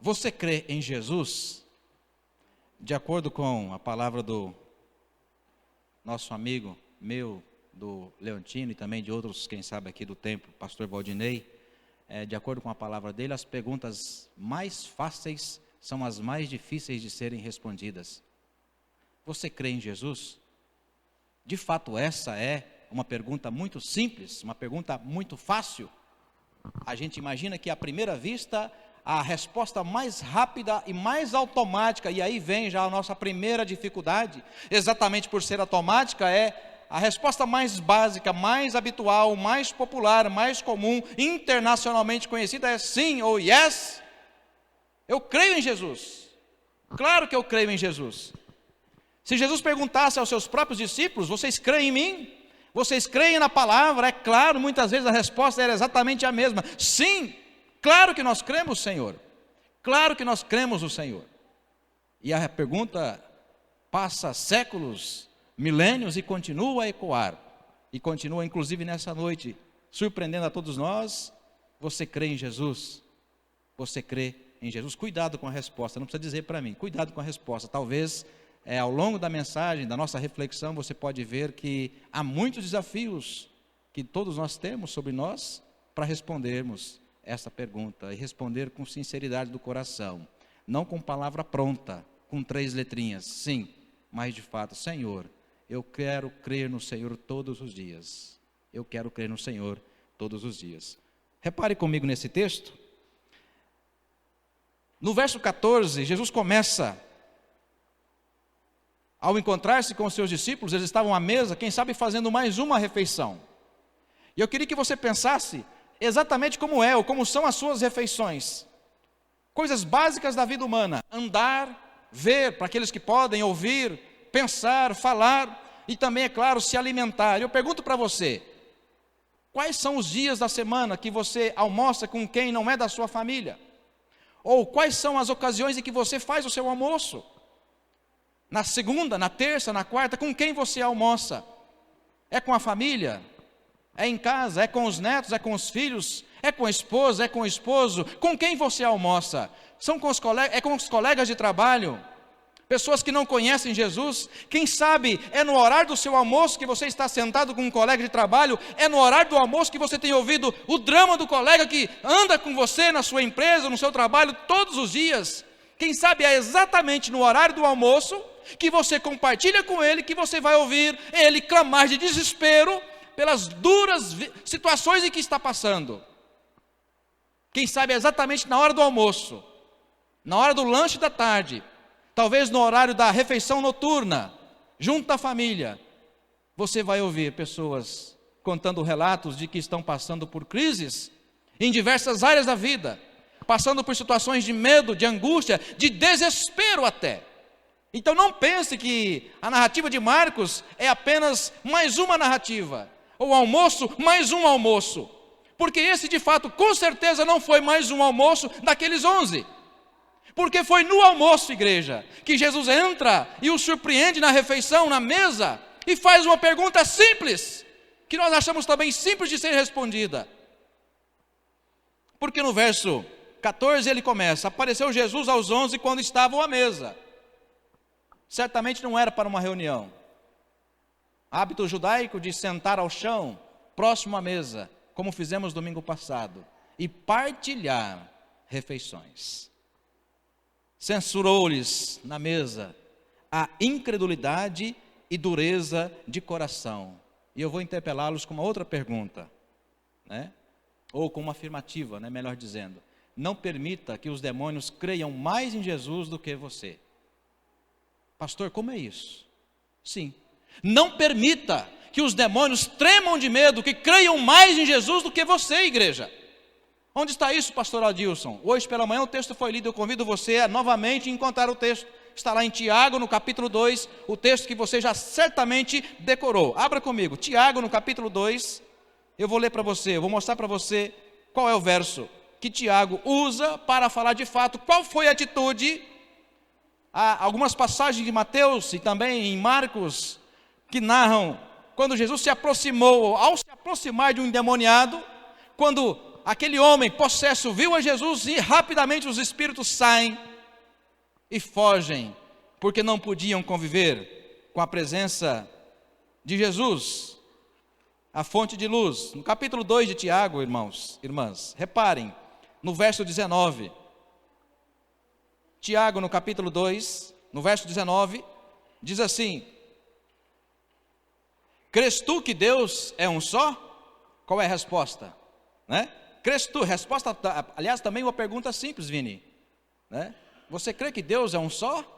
Você crê em Jesus? De acordo com a palavra do nosso amigo, do Leontino e também de outros, quem sabe aqui do templo, pastor Valdinei, de acordo com a palavra dele, as perguntas mais fáceis são as mais difíceis de serem respondidas. Você crê em Jesus? De fato, essa é uma pergunta muito simples, uma pergunta muito fácil. A gente imagina que à primeira vista, a resposta mais rápida e mais automática, e aí vem já a nossa primeira dificuldade, exatamente por ser automática, é a resposta mais básica, mais habitual, mais popular, mais comum, internacionalmente conhecida, é sim ou yes. Eu creio em Jesus. Claro que eu creio em Jesus. Se Jesus perguntasse aos seus próprios discípulos, vocês creem em mim? Vocês creem na palavra? É claro, muitas vezes a resposta era exatamente a mesma. Sim, claro que nós cremos, Senhor. Claro que nós cremos no Senhor. E a pergunta passa séculos, milênios e continua a ecoar. E continua inclusive nessa noite, surpreendendo a todos nós. Você crê em Jesus? Você crê em Jesus? Cuidado com a resposta, não precisa dizer para mim. Cuidado com a resposta. Talvez ao longo da mensagem, da nossa reflexão, você pode ver que há muitos desafios que todos nós temos sobre nós para respondermos essa pergunta e responder com sinceridade do coração, não com palavra pronta, com 3 letrinhas, sim, mas de fato, Senhor, eu quero crer no Senhor todos os dias. Eu quero crer no Senhor todos os dias. Repare comigo nesse texto. No verso 14, Jesus começa. Ao encontrar-se com os seus discípulos, eles estavam à mesa, quem sabe fazendo mais uma refeição. E eu queria que você pensasse exatamente como é ou como são as suas refeições. Coisas básicas da vida humana: andar, ver, para aqueles que podem ouvir, pensar, falar e também, é claro, se alimentar. Eu pergunto para você, quais são os dias da semana que você almoça com quem não é da sua família? Ou quais são as ocasiões em que você faz o seu almoço? Na segunda, na terça, na quarta, com quem você almoça? É com a família? É em casa? É com os netos? É com os filhos? É com a esposa? É com o esposo? Com quem você almoça? É com os colegas de trabalho? Pessoas que não conhecem Jesus? Quem sabe é no horário do seu almoço que você está sentado com um colega de trabalho? É no horário do almoço que você tem ouvido o drama do colega que anda com você na sua empresa, no seu trabalho, todos os dias? Quem sabe é exatamente no horário do almoço que você compartilha com ele, que você vai ouvir ele clamar de desespero pelas duras situações em que está passando. Quem sabe é exatamente na hora do almoço, na hora do lanche da tarde, talvez no horário da refeição noturna, junto à família, você vai ouvir pessoas contando relatos de que estão passando por crises em diversas áreas da vida, passando por situações de medo, de angústia, de desespero até. Então não pense que a narrativa de Marcos é apenas mais uma narrativa, ou almoço, mais um almoço, porque esse de fato, com certeza não foi mais um almoço daqueles 11, porque foi no almoço, igreja, que Jesus entra e o surpreende na refeição, na mesa, e faz uma pergunta simples, que nós achamos também simples de ser respondida, porque no verso 14 ele começa: apareceu Jesus aos 11 quando estavam à mesa. Certamente não era para uma reunião. Hábito judaico de sentar ao chão, próximo à mesa, como fizemos domingo passado, e partilhar refeições. Censurou-lhes na mesa a incredulidade e dureza de coração. E eu vou interpelá-los com uma outra pergunta, ou com uma afirmativa, melhor dizendo. Não permita que os demônios creiam mais em Jesus do que você. Pastor, como é isso? Sim. Não permita que os demônios tremam de medo, que creiam mais em Jesus do que você, igreja. Onde está isso, pastor Adilson? Hoje pela manhã o texto foi lido, eu convido você a novamente encontrar o texto. Está lá em Tiago, no capítulo 2, o texto que você já certamente decorou. Abra comigo, Tiago, no capítulo 2, eu vou ler para você, eu vou mostrar para você qual é o verso que Tiago usa para falar de fato qual foi a atitude. Há algumas passagens de Mateus e também em Marcos que narram quando Jesus se aproximou, ao se aproximar de um endemoniado, quando aquele homem possesso viu a Jesus, e rapidamente os espíritos saem e fogem, porque não podiam conviver com a presença de Jesus, a fonte de luz. No capítulo 2 de Tiago, irmãos, irmãs, reparem, no verso 19, Tiago no capítulo 2, no verso 19, diz assim: crês tu que Deus é um só? Qual é a resposta? Crês tu? Resposta, aliás, também uma pergunta simples, Vini. Você crê que Deus é um só?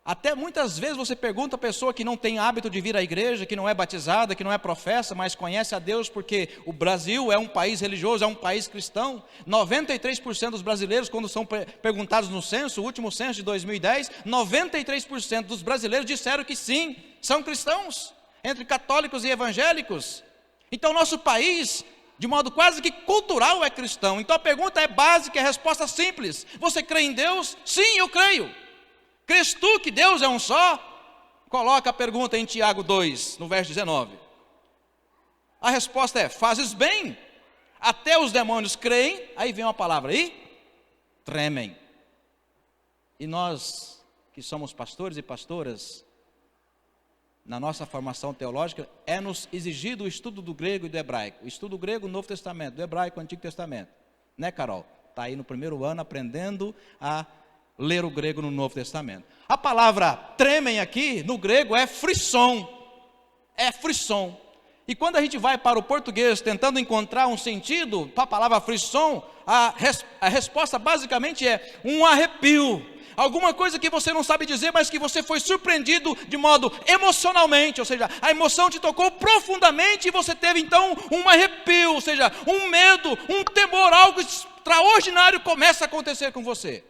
Até muitas vezes você pergunta a pessoa que não tem hábito de vir à igreja, que não é batizada, que não é professa, mas conhece a Deus, porque o Brasil é um país religioso, é um país cristão. 93% dos brasileiros, quando são perguntados no censo, o último censo de 2010, 93% dos brasileiros disseram que sim, são cristãos, entre católicos e evangélicos. Então nosso país, de modo quase que cultural, é cristão. Então a pergunta é básica, a resposta simples: você crê em Deus? Sim, eu creio. Crês tu que Deus é um só? Coloca a pergunta em Tiago 2, no verso 19. A resposta é: fazes bem, até os demônios creem. Aí vem uma palavra aí: tremem. E nós, que somos pastores e pastoras, na nossa formação teológica, é-nos exigido o estudo do grego e do hebraico. O estudo do grego, Novo Testamento, do hebraico, Antigo Testamento. Carol? Está aí no primeiro ano aprendendo a ler o grego no Novo Testamento. A palavra tremem aqui, no grego, é frisson. É frisson. E quando a gente vai para o português tentando encontrar um sentido para a palavra frisson, a resposta basicamente é um arrepio. Alguma coisa que você não sabe dizer, mas que você foi surpreendido de modo emocionalmente, ou seja, a emoção te tocou profundamente e você teve então um arrepio, ou seja, um medo, um temor, algo extraordinário começa a acontecer com você.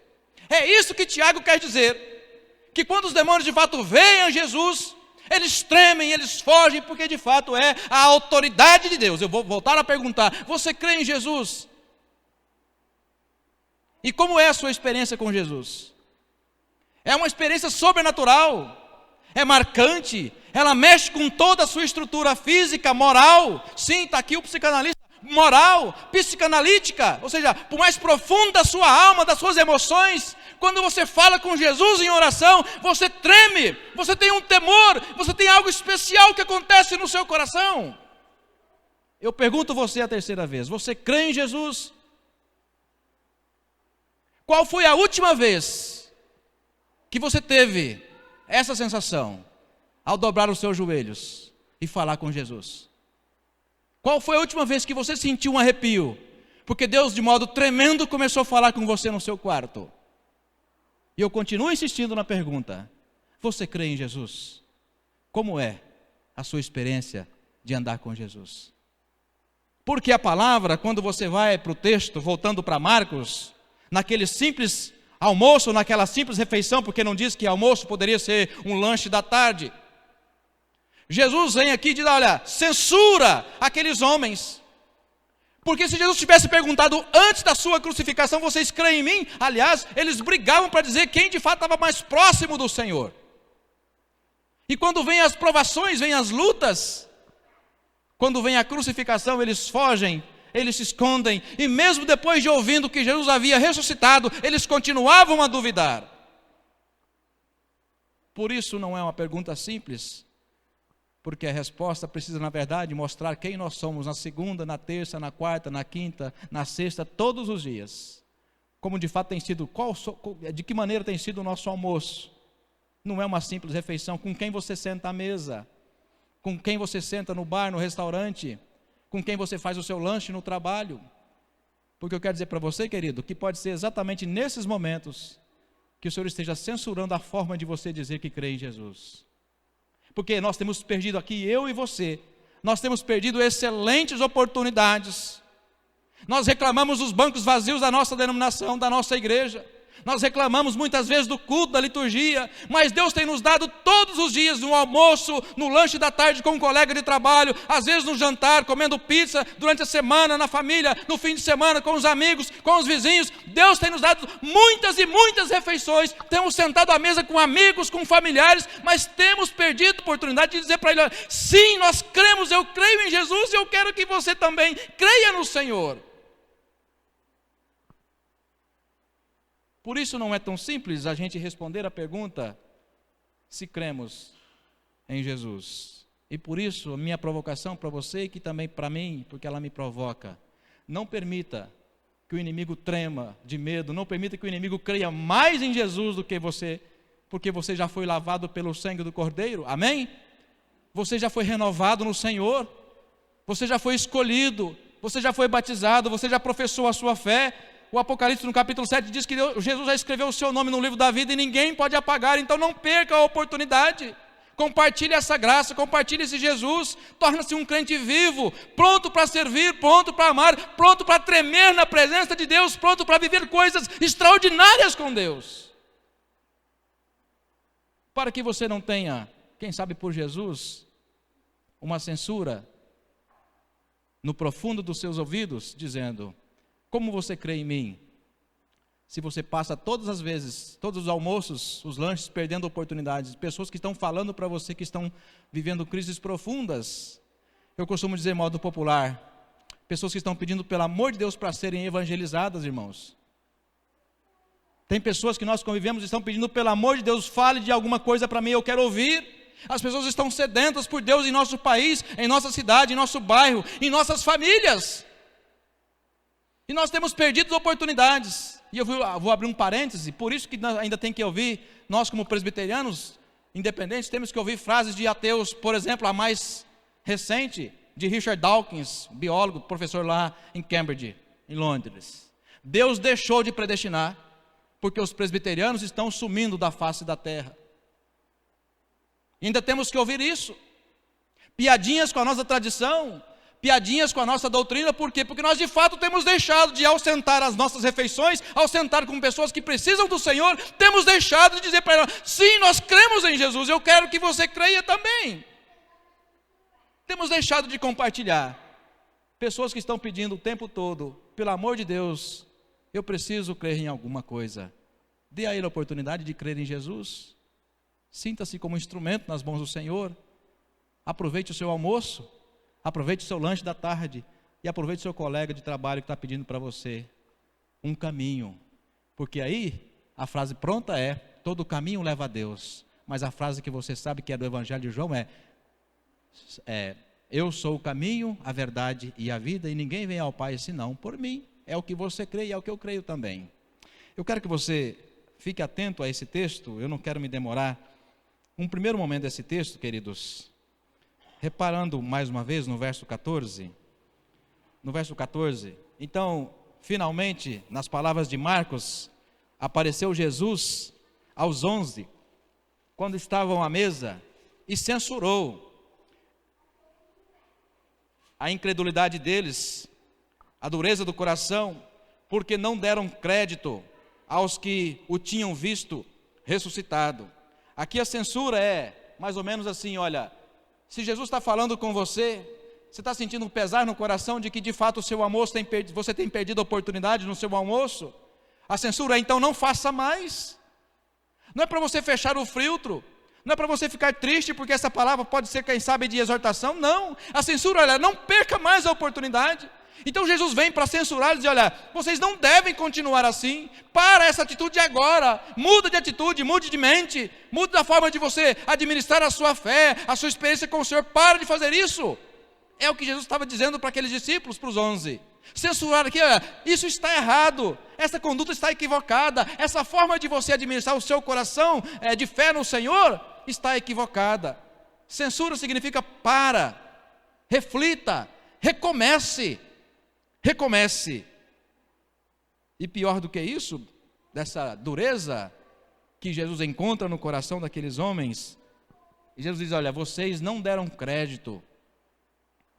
É isso que Tiago quer dizer, que quando os demônios de fato veem a Jesus, eles tremem, eles fogem, porque de fato é a autoridade de Deus. Eu vou voltar a perguntar: você crê em Jesus? E como é a sua experiência com Jesus? É uma experiência sobrenatural, é marcante, ela mexe com toda a sua estrutura física, moral. Sim, está aqui o psicanalista. Moral, psicanalítica, ou seja, por mais profundo da sua alma, das suas emoções. Quando você fala com Jesus em oração, você treme, você tem um temor, você tem algo especial que acontece no seu coração. Eu pergunto você a terceira vez: você crê em Jesus? Qual foi a última vez que você teve essa sensação ao dobrar os seus joelhos e falar com Jesus? Qual foi a última vez que você sentiu um arrepio? Porque Deus, de modo tremendo, começou a falar com você no seu quarto. E eu continuo insistindo na pergunta: você crê em Jesus? Como é a sua experiência de andar com Jesus? Porque a palavra, quando você vai para o texto, voltando para Marcos, naquele simples almoço, naquela simples refeição, porque não diz que almoço poderia ser um lanche da tarde, Jesus vem aqui e diz: olha, censura aqueles homens. Porque se Jesus tivesse perguntado antes da sua crucificação: vocês creem em mim? Aliás, eles brigavam para dizer quem de fato estava mais próximo do Senhor. E quando vem as provações, vem as lutas, quando vem a crucificação, eles fogem, eles se escondem. E mesmo depois de ouvindo que Jesus havia ressuscitado, eles continuavam a duvidar. Por isso não é uma pergunta simples, porque a resposta precisa, na verdade, mostrar quem nós somos na segunda, na terça, na quarta, na quinta, na sexta, todos os dias. Como de fato tem sido, de que maneira tem sido o nosso almoço. Não é uma simples refeição. Com quem você senta à mesa, com quem você senta no bar, no restaurante, com quem você faz o seu lanche no trabalho. Porque eu quero dizer para você, querido, que pode ser exatamente nesses momentos que o Senhor esteja censurando a forma de você dizer que crê em Jesus. Porque nós temos perdido aqui, eu e você, nós temos perdido excelentes oportunidades. Nós reclamamos dos bancos vazios da nossa denominação, da nossa igreja. Nós reclamamos muitas vezes do culto, da liturgia, mas Deus tem nos dado todos os dias, no almoço, no lanche da tarde com um colega de trabalho, às vezes no jantar, comendo pizza, durante a semana, na família, no fim de semana, com os amigos, com os vizinhos. Deus tem nos dado muitas e muitas refeições. Temos sentado à mesa com amigos, com familiares, mas temos perdido a oportunidade de dizer para Ele: sim, nós cremos, eu creio em Jesus e eu quero que você também creia no Senhor. Por isso não é tão simples a gente responder a pergunta se cremos em Jesus. E por isso a minha provocação para você, que também para mim, porque ela me provoca, não permita que o inimigo trema de medo, não permita que o inimigo creia mais em Jesus do que você, porque você já foi lavado pelo sangue do Cordeiro, amém? Você já foi renovado no Senhor, você já foi escolhido, você já foi batizado, você já professou a sua fé. O Apocalipse no capítulo 7 diz que Jesus já escreveu o seu nome no livro da vida e ninguém pode apagar, então não perca a oportunidade. Compartilhe essa graça, compartilhe esse Jesus, torna-se um crente vivo, pronto para servir, pronto para amar, pronto para tremer na presença de Deus, pronto para viver coisas extraordinárias com Deus. Para que você não tenha, quem sabe por Jesus, uma censura no profundo dos seus ouvidos, dizendo: como você crê em mim? Se você passa todas as vezes, todos os almoços, os lanches, perdendo oportunidades, pessoas que estão falando para você que estão vivendo crises profundas, eu costumo dizer em modo popular, pessoas que estão pedindo pelo amor de Deus para serem evangelizadas, irmãos. Tem pessoas que nós convivemos e estão pedindo pelo amor de Deus, fale de alguma coisa para mim, eu quero ouvir. As pessoas estão sedentas por Deus em nosso país, em nossa cidade, em nosso bairro, em nossas famílias. E nós temos perdido oportunidades. E eu vou abrir um parêntese, por isso que ainda tem que ouvir, nós como presbiterianos independentes, temos que ouvir frases de ateus, por exemplo, a mais recente, de Richard Dawkins, biólogo, professor lá em Cambridge, em Londres. Deus deixou de predestinar, porque os presbiterianos estão sumindo da face da terra. E ainda temos que ouvir isso. Piadinhas com a nossa tradição, piadinhas com a nossa doutrina, por quê? Porque nós de fato temos deixado de, ao sentar as nossas refeições, ao sentar com pessoas que precisam do Senhor, temos deixado de dizer para elas: sim, nós cremos em Jesus, eu quero que você creia também. Temos deixado de compartilhar. Pessoas que estão pedindo o tempo todo: pelo amor de Deus, eu preciso crer em alguma coisa. Dê a ele a oportunidade de crer em Jesus. Sinta-se como instrumento nas mãos do Senhor. Aproveite o seu almoço, aproveite o seu lanche da tarde e aproveite o seu colega de trabalho que está pedindo para você um caminho. Porque aí a frase pronta é: todo caminho leva a Deus. Mas a frase que você sabe que é do Evangelho de João é: eu sou o caminho, a verdade e a vida, e ninguém vem ao Pai senão por mim. É o que você crê e é o que eu creio também. Eu quero que você fique atento a esse texto, eu não quero me demorar. Um primeiro momento desse texto, queridos, reparando mais uma vez no verso 14. No verso 14, então, finalmente, nas palavras de Marcos, apareceu Jesus aos 11, quando estavam à mesa, e censurou a incredulidade deles, a dureza do coração, porque não deram crédito aos que o tinham visto ressuscitado. Aqui a censura é mais ou menos assim: olha, se Jesus está falando com você, você está sentindo um pesar no coração de que de fato o seu almoço você tem perdido a oportunidade no seu almoço, a censura é: então não faça mais. Não é para você fechar o filtro, não é para você ficar triste porque essa palavra pode ser, quem sabe, de exortação. Não, a censura, olha, não perca mais a oportunidade. Então Jesus vem para censurar e dizer: olha, vocês não devem continuar assim, para essa atitude agora, muda de atitude, mude de mente, mude da forma de você administrar a sua fé, a sua experiência com o Senhor, para de fazer isso. É o que Jesus estava dizendo para aqueles discípulos, para os 11. Censurar aqui: olha, isso está errado, essa conduta está equivocada, essa forma de você administrar o seu coração de fé no Senhor está equivocada. Censura significa: para, reflita, recomece. Recomece. E pior do que isso, dessa dureza que Jesus encontra no coração daqueles homens, Jesus diz: olha, vocês não deram crédito,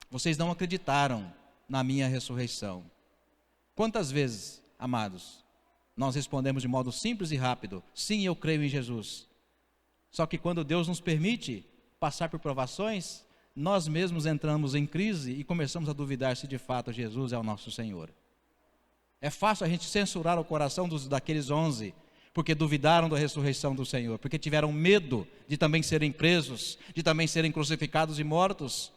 vocês não acreditaram na minha ressurreição. Quantas vezes, amados, nós respondemos de modo simples e rápido: sim, eu creio em Jesus. Só que quando Deus nos permite passar por provações, nós mesmos entramos em crise e começamos a duvidar se de fato Jesus é o nosso Senhor. É fácil a gente censurar o coração daqueles 11, porque duvidaram da ressurreição do Senhor, porque tiveram medo de também serem presos, de também serem crucificados e mortos.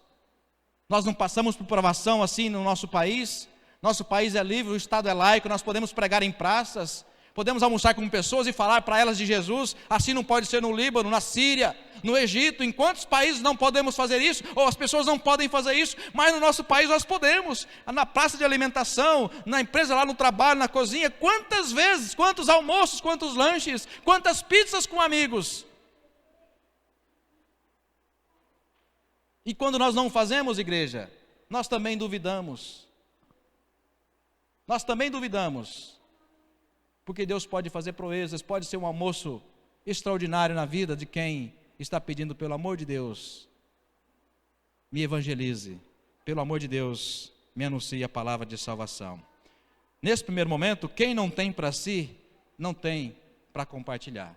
Nós não passamos por provação assim no nosso país é livre, o Estado é laico, nós podemos pregar em praças, Podemos almoçar com pessoas e falar para elas de Jesus. Assim não pode ser no Líbano, na Síria, no Egito. Em quantos países não podemos fazer isso? Ou as pessoas não podem fazer isso, mas no nosso país nós podemos. Na praça de alimentação, na empresa, lá no trabalho, na cozinha. Quantas vezes, quantos almoços, quantos lanches, quantas pizzas com amigos. E quando nós não fazemos, igreja, nós também duvidamos. Nós também duvidamos. Porque Deus pode fazer proezas, pode ser um almoço extraordinário na vida de quem está pedindo, pelo amor de Deus, me evangelize. Pelo amor de Deus, me anuncie a palavra de salvação. Nesse primeiro momento, quem não tem para si, não tem para compartilhar.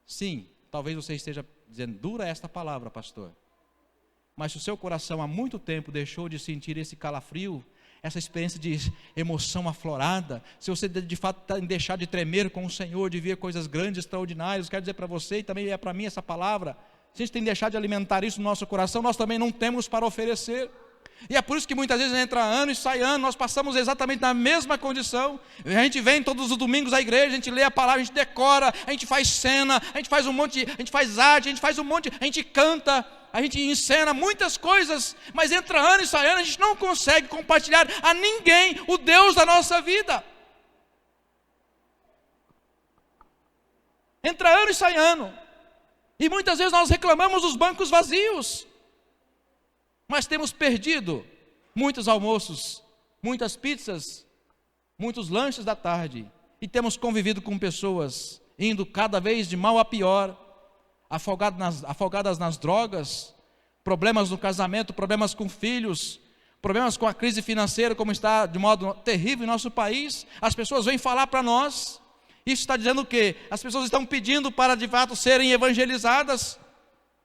Sim, talvez você esteja dizendo, dura esta palavra, pastor. Mas se o seu coração há muito tempo deixou de sentir esse calafrio, essa experiência de emoção aflorada, se você de fato deixar de tremer com o Senhor, de ver coisas grandes, extraordinárias, quero dizer para você, e também é para mim essa palavra, se a gente tem deixado de alimentar isso no nosso coração, nós também não temos para oferecer. E é por isso que muitas vezes entra ano e sai ano, nós passamos exatamente na mesma condição. A gente vem todos os domingos à igreja, a gente lê a palavra, a gente decora, a gente faz cena, a gente faz um monte, a gente faz arte, a gente faz um monte, a gente canta, a gente encena muitas coisas, mas entra ano e sai ano, a gente não consegue compartilhar a ninguém o Deus da nossa vida. Entra ano e sai ano, e muitas vezes nós reclamamos dos bancos vazios, mas temos perdido muitos almoços, muitas pizzas, muitos lanches da tarde, e temos convivido com pessoas indo cada vez de mal a pior, afogadas nas drogas, problemas no casamento, problemas com filhos, problemas com a crise financeira, como está de modo terrível em nosso país. As pessoas vêm falar para nós, isso está dizendo o quê? As pessoas estão pedindo para de fato serem evangelizadas,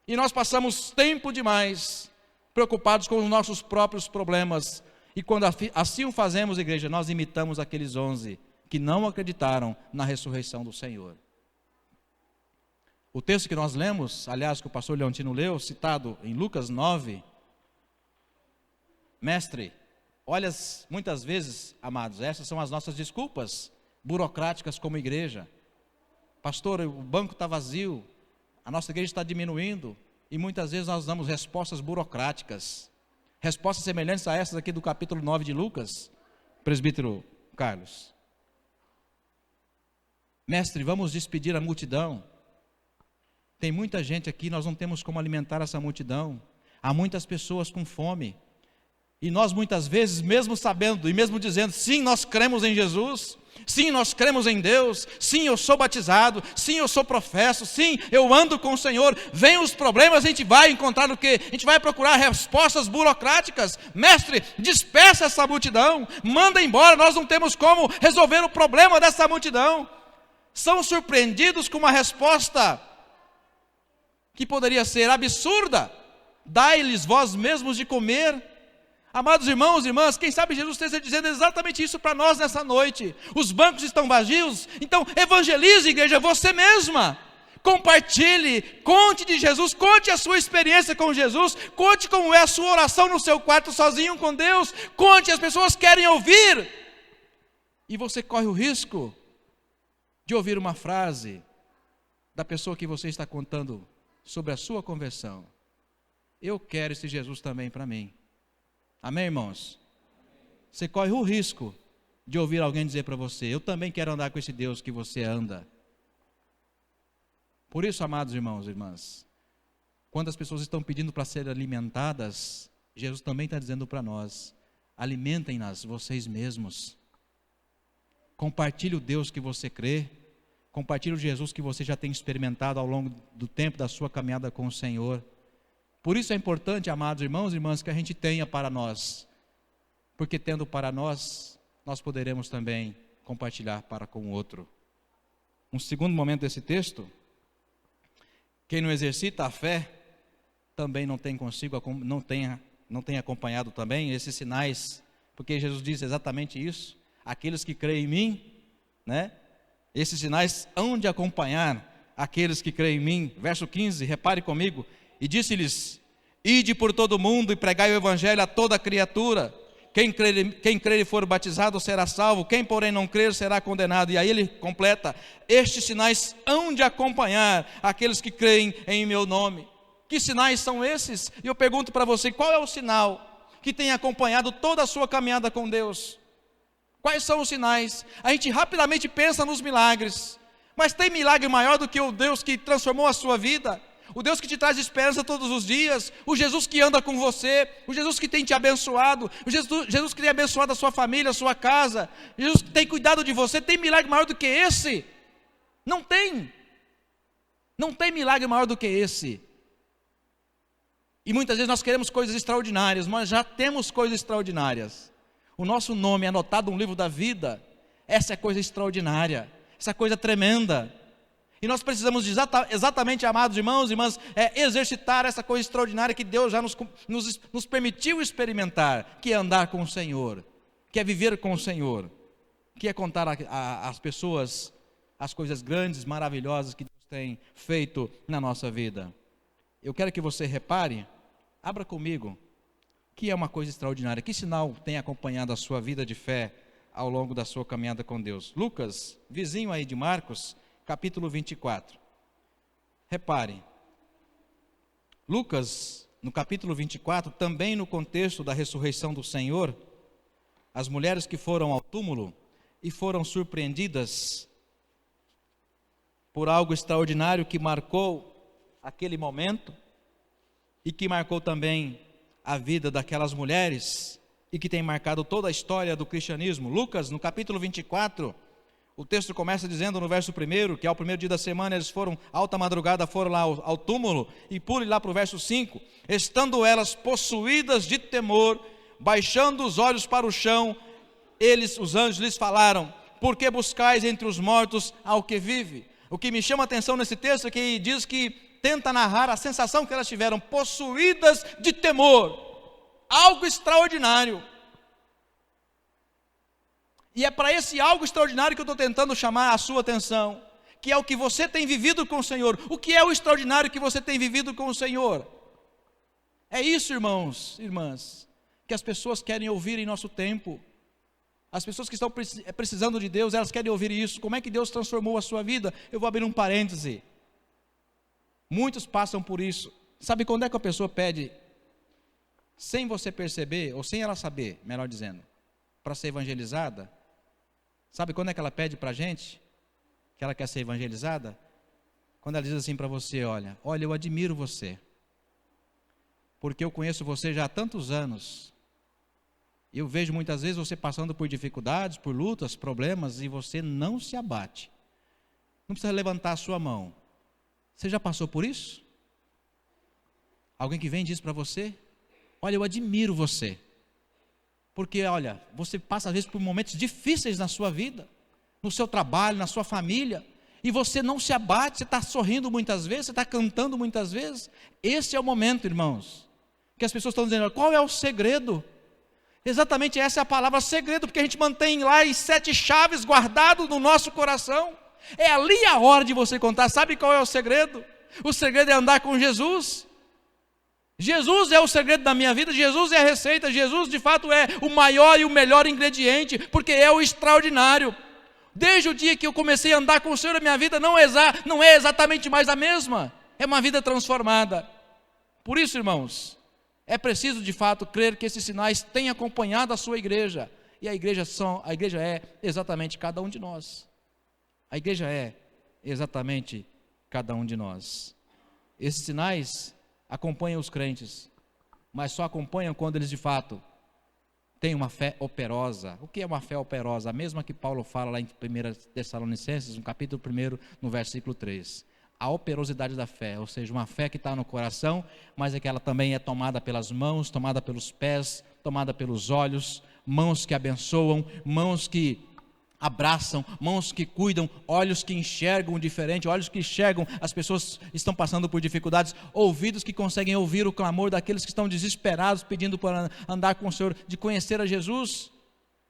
e nós passamos tempo demais preocupados com os nossos próprios problemas, e quando assim o fazemos, igreja, nós imitamos aqueles 11 que não acreditaram na ressurreição do Senhor. O texto que nós lemos, aliás, que o pastor Leontino leu, citado em Lucas 9, mestre, olha, muitas vezes, amados, essas são as nossas desculpas burocráticas como igreja. Pastor, o banco está vazio, a nossa igreja está diminuindo, e muitas vezes nós damos respostas burocráticas, respostas semelhantes a essas aqui do capítulo 9 de Lucas, presbítero Carlos. Mestre, vamos despedir a multidão. Tem muita gente aqui, nós não temos como alimentar essa multidão. Há muitas pessoas com fome. E nós muitas vezes, mesmo sabendo e mesmo dizendo, sim, nós cremos em Jesus, sim, nós cremos em Deus, sim, eu sou batizado, sim, eu sou professo, sim, eu ando com o Senhor, vem os problemas, a gente vai encontrar o quê? A gente vai procurar respostas burocráticas. Mestre, despeça essa multidão, manda embora, nós não temos como resolver o problema dessa multidão. São surpreendidos com uma resposta que poderia ser absurda: dai-lhes vós mesmos de comer. Amados irmãos e irmãs, quem sabe Jesus esteja dizendo exatamente isso para nós nessa noite. Os bancos estão vazios, então evangelize, igreja, você mesma. Compartilhe, conte de Jesus, conte a sua experiência com Jesus, conte como é a sua oração no seu quarto sozinho com Deus, conte, as pessoas querem ouvir. E você corre o risco de ouvir uma frase da pessoa que você está contando sobre a sua conversão: eu quero esse Jesus também para mim. Amém, irmãos? Você corre o risco de ouvir alguém dizer para você: eu também quero andar com esse Deus que você anda. Por isso, amados irmãos e irmãs, quando as pessoas estão pedindo para serem alimentadas, Jesus também está dizendo para nós: alimentem-nas vocês mesmos. Compartilhe o Deus que você crê, compartilhe o Jesus que você já tem experimentado ao longo do tempo da sua caminhada com o Senhor. Por isso é importante, amados irmãos e irmãs, que a gente tenha para nós, porque tendo para nós, nós poderemos também compartilhar para com o outro. Um segundo momento desse texto: quem não exercita a fé, também não tem consigo, não tem acompanhado também esses sinais, porque Jesus diz exatamente isso: aqueles que creem em mim, né? Esses sinais hão de acompanhar aqueles que creem em mim. Verso 15, repare comigo: e disse-lhes: ide por todo o mundo e pregai o evangelho a toda criatura. Quem crer e for batizado será salvo, quem porém não crer será condenado. E aí ele completa: estes sinais hão de acompanhar aqueles que creem em meu nome. Que sinais são esses? E eu pergunto para você, qual é o sinal que tem acompanhado toda a sua caminhada com Deus? Quais são os sinais? A gente rapidamente pensa nos milagres, mas tem milagre maior do que o Deus que transformou a sua vida? O Deus que te traz esperança todos os dias, o Jesus que anda com você, o Jesus que tem te abençoado, o Jesus que tem abençoado a sua família, a sua casa, Jesus que tem cuidado de você. Tem milagre maior do que esse? Não tem. Não tem milagre maior do que esse. E muitas vezes nós queremos coisas extraordinárias, mas já temos coisas extraordinárias. O nosso nome é anotado no livro da vida. Essa é coisa extraordinária, essa coisa tremenda. E nós precisamos exatamente, amados irmãos e irmãs, exercitar essa coisa extraordinária que Deus já nos permitiu experimentar, que é andar com o Senhor, que é viver com o Senhor, que é contar às pessoas as coisas grandes, maravilhosas que Deus tem feito na nossa vida. Eu quero que você repare, abra comigo, que é uma coisa extraordinária. Que sinal tem acompanhado a sua vida de fé ao longo da sua caminhada com Deus? Lucas, vizinho aí de Marcos, capítulo 24. Repare, Lucas, no capítulo 24, também no contexto da ressurreição do Senhor, as mulheres que foram ao túmulo e foram surpreendidas por algo extraordinário que marcou aquele momento e que marcou também a vida daquelas mulheres e que tem marcado toda a história do cristianismo. Lucas, no capítulo 24, o texto começa dizendo no verso 1, que ao primeiro dia da semana eles foram, alta madrugada, foram lá ao túmulo, e pule lá para o verso 5, estando elas possuídas de temor, baixando os olhos para o chão, os anjos lhes falaram: por que buscais entre os mortos ao que vive? O que me chama a atenção nesse texto é que diz que tenta narrar a sensação que elas tiveram, possuídas de temor, algo extraordinário. E é para esse algo extraordinário que eu estou tentando chamar a sua atenção, que é o que você tem vivido com o Senhor. O que é o extraordinário que você tem vivido com o Senhor? É isso, irmãos, irmãs, que as pessoas querem ouvir em nosso tempo. As pessoas que estão precisando de Deus, elas querem ouvir isso. Como é que Deus transformou a sua vida? Eu vou abrir um parêntese. Muitos passam por isso. Sabe quando é que a pessoa pede, sem você perceber, ou sem ela saber, melhor dizendo, para ser evangelizada? Sabe quando é que ela pede para a gente que ela quer ser evangelizada? Quando ela diz assim para você: olha, eu admiro você, porque eu conheço você já há tantos anos, e eu vejo muitas vezes você passando por dificuldades, por lutas, problemas, e você não se abate. Não precisa levantar a sua mão. Você já passou por isso? Alguém que vem e diz para você: olha, eu admiro você, porque, olha, você passa às vezes por momentos difíceis na sua vida, no seu trabalho, na sua família, e você não se abate, você está sorrindo muitas vezes, você está cantando muitas vezes. Esse é o momento, irmãos, que as pessoas estão dizendo: qual é o segredo? Exatamente essa é a palavra segredo, porque a gente mantém lá as 7 chaves guardadas no nosso coração. É ali a hora de você contar. Sabe qual é o segredo? O segredo é andar com Jesus. Jesus é o segredo da minha vida, Jesus é a receita, Jesus de fato é o maior e o melhor ingrediente, porque é o extraordinário. Desde o dia que eu comecei a andar com o Senhor, a minha vida não é exatamente mais a mesma, é uma vida transformada. Por isso, irmãos, é preciso de fato crer que esses sinais têm acompanhado a sua igreja, e a igreja é exatamente cada um de nós. A igreja é exatamente cada um de nós. Esses sinais acompanham os crentes, mas só acompanham quando eles de fato têm uma fé operosa. O que é uma fé operosa? A mesma que Paulo fala lá em 1 Tessalonicenses, no capítulo 1, no versículo 3. A operosidade da fé, ou seja, uma fé que está no coração, mas é que ela também é tomada pelas mãos, tomada pelos pés, tomada pelos olhos, mãos que abençoam, mãos que abraçam, mãos que cuidam, olhos que enxergam o diferente, olhos que enxergam as pessoas que estão passando por dificuldades, ouvidos que conseguem ouvir o clamor daqueles que estão desesperados, pedindo para andar com o Senhor, de conhecer a Jesus.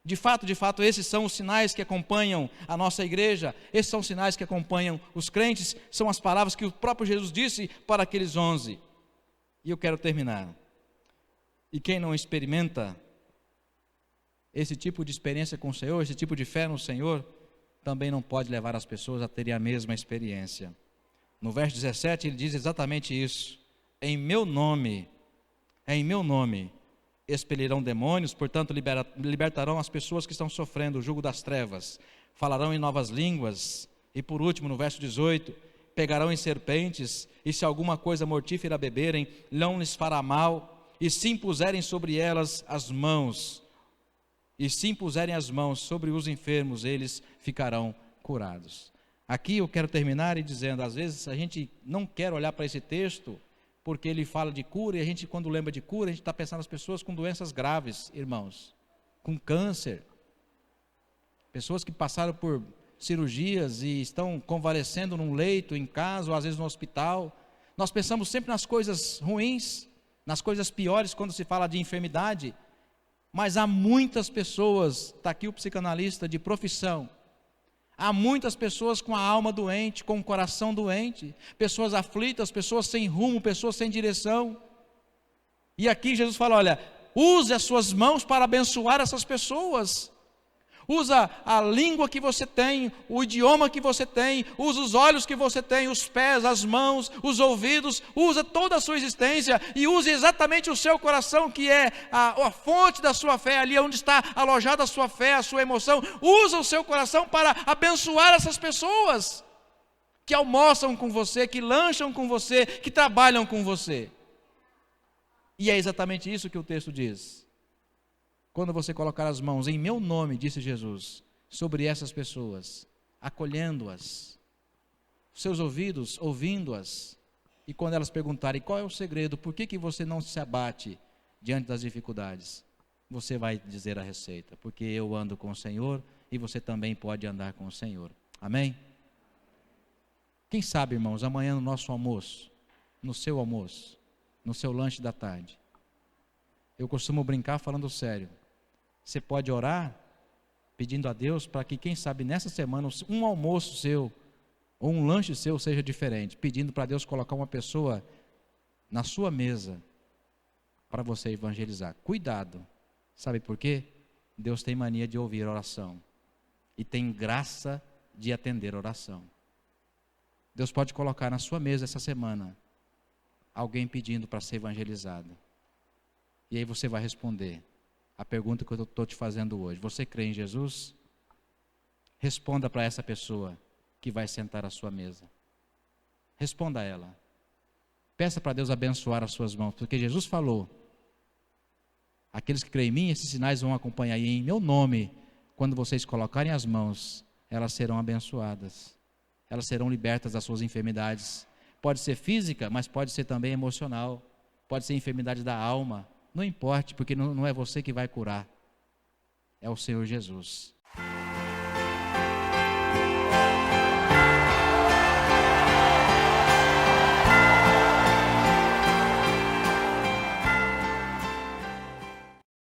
De fato, esses são os sinais que acompanham a nossa igreja, esses são os sinais que acompanham os crentes, são as palavras que o próprio Jesus disse para aqueles 11. E eu quero terminar. E quem não experimenta esse tipo de experiência com o Senhor, esse tipo de fé no Senhor, também não pode levar as pessoas a terem a mesma experiência. No verso 17 ele diz exatamente isso: em meu nome, expelirão demônios, portanto libertarão as pessoas que estão sofrendo o jugo das trevas, falarão em novas línguas, e por último, no verso 18, pegarão em serpentes, e se alguma coisa mortífera beberem, não lhes fará mal, e se impuserem sobre elas as mãos, sobre os enfermos, eles ficarão curados. Aqui eu quero terminar dizendo, às vezes a gente não quer olhar para esse texto, porque ele fala de cura, e a gente, quando lembra de cura, a gente está pensando nas pessoas com doenças graves, irmãos, com câncer, pessoas que passaram por cirurgias e estão convalescendo num leito, em casa, ou às vezes no hospital. Nós pensamos sempre nas coisas ruins, nas coisas piores quando se fala de enfermidade, mas há muitas pessoas, está aqui o psicanalista de profissão, há muitas pessoas com a alma doente, com o coração doente, pessoas aflitas, pessoas sem rumo, pessoas sem direção. E aqui Jesus fala, olha, use as suas mãos para abençoar essas pessoas. Usa a língua que você tem, o idioma que você tem, usa os olhos que você tem, os pés, as mãos, os ouvidos, usa toda a sua existência e use exatamente o seu coração, que é a fonte da sua fé, ali onde está alojada a sua fé, a sua emoção. Usa o seu coração para abençoar essas pessoas que almoçam com você, que lancham com você, que trabalham com você. E é exatamente isso que o texto diz. Quando você colocar as mãos em meu nome, disse Jesus, sobre essas pessoas, acolhendo-as, seus ouvidos ouvindo-as, e quando elas perguntarem qual é o segredo, por que você não se abate diante das dificuldades, você vai dizer a receita, porque eu ando com o Senhor e você também pode andar com o Senhor. Amém? Quem sabe, irmãos, amanhã no nosso almoço, no seu almoço, no seu lanche da tarde, eu costumo brincar falando sério. Você pode orar pedindo a Deus para que, quem sabe, nessa semana, um almoço seu, ou um lanche seu seja diferente, pedindo para Deus colocar uma pessoa na sua mesa para você evangelizar. Cuidado, sabe por quê? Deus tem mania de ouvir oração e tem graça de atender oração. Deus pode colocar na sua mesa essa semana alguém pedindo para ser evangelizado. E aí você vai responder a pergunta que eu estou te fazendo hoje. Você crê em Jesus? Responda para essa pessoa que vai sentar à sua mesa. Responda a ela. Peça para Deus abençoar as suas mãos, porque Jesus falou, aqueles que creem em mim, esses sinais vão acompanhar, e em meu nome, quando vocês colocarem as mãos, elas serão abençoadas, elas serão libertas das suas enfermidades. Pode ser física, mas pode ser também emocional, pode ser enfermidade da alma. Não importe, porque não é você que vai curar, é o Senhor Jesus.